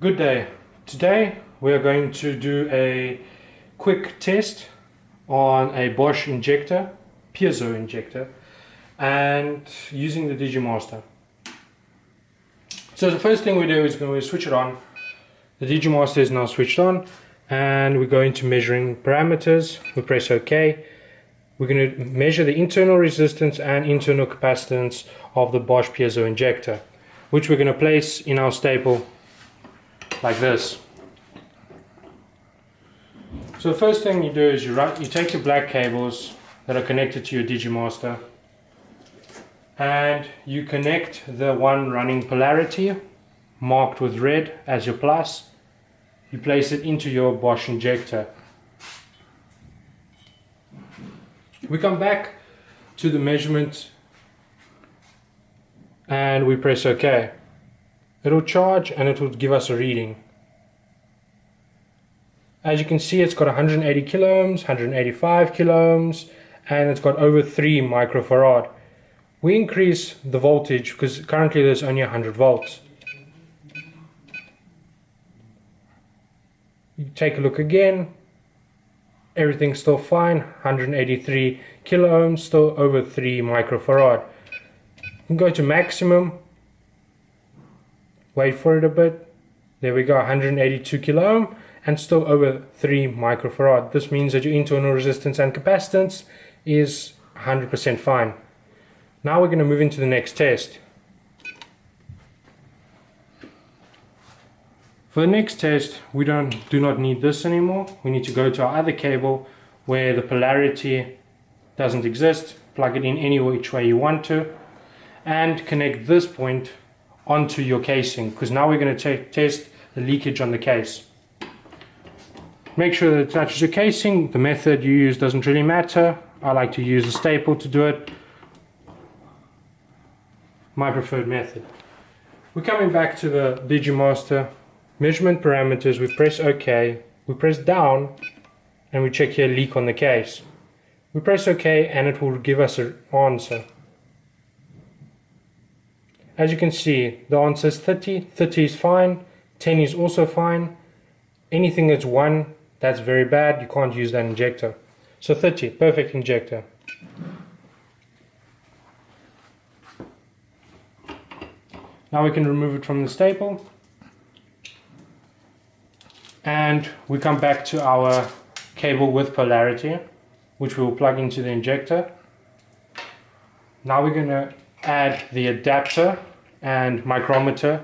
Good day. Today we are going to do a quick test on a Bosch injector, Piezo injector, and using the Digimaster. So the first thing we do is going to switch it on. The Digimaster is now switched on and we go into measuring parameters. We press OK. We're going to measure the internal resistance and internal capacitance of the Bosch Piezo injector, which we're going to place in our staple like this. So the first thing you do is you take the black cables that are connected to your Digimaster and you connect the one running polarity marked with red as your plus. You place it into your Bosch injector. We come back to the measurement and we press OK. It'll charge and it will give us a reading. As you can see, it's got 180 kilo ohms, 185 kilo ohms, and it's got over 3 microfarad. We increase the voltage because currently there's only 100 volts. You take a look again. Everything's still fine. 183 kilo ohms, still over 3 microfarad. You can go to maximum. Wait for it a bit. There we go, 182 kilo ohm and still over 3 microfarad. This means that your internal resistance and capacitance is 100% fine. Now we're going to move into the next test. For the next test, we do not need this anymore. We need to go to our other cable where the polarity doesn't exist. Plug it in any which way you want to and connect this point onto your casing, because now we're going to test the leakage on the case. Make sure that it touches your casing. The method you use doesn't really matter. I like to use a staple to do it. My preferred method. We're coming back to the Digimaster measurement parameters. We press OK. We press down and we check here leak on the case. We press OK and it will give us an answer. As you can see, the answer is 30. 30 is fine. 10 is also fine. Anything that's 1, that's very bad. You can't use that injector. So 30, perfect injector. Now we can remove it from the staple. And we come back to our cable with polarity, which we will plug into the injector. Now we're going to add the adapter and micrometer.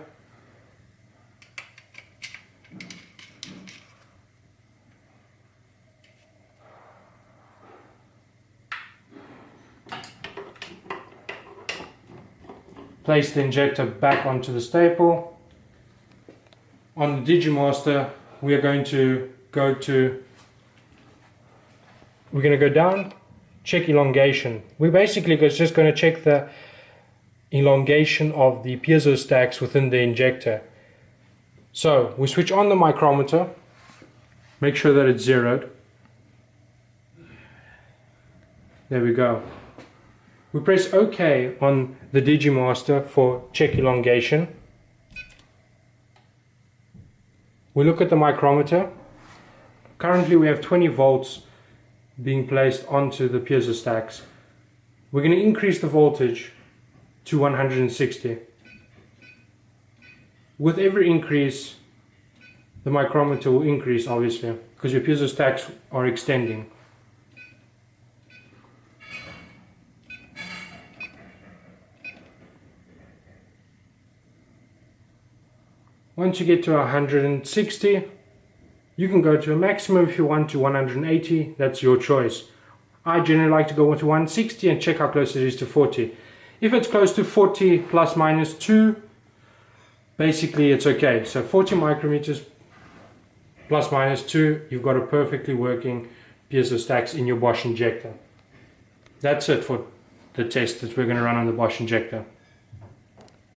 Place the injector back onto the staple. On the Digimaster, we are going to go down, check elongation. We're basically just going to check the elongation of the piezo stacks within the injector. So we switch on the micrometer, make sure that it's zeroed. There we go. We press OK on the Digimaster for check elongation. We look at the micrometer. Currently we have 20 volts being placed onto the piezo stacks. We're going to increase the voltage to 160. With every increase, the micrometer will increase, obviously, because your piezo stacks are extending. Once you get to 160, you can go to a maximum if you want to 180, that's your choice. I generally like to go to 160 and check how close it is to 40. If it's close to 40 plus minus 2, basically it's okay. So 40 micrometers plus minus 2, you've got a perfectly working piezo stacks in your Bosch injector. That's it for the test that we're going to run on the Bosch injector.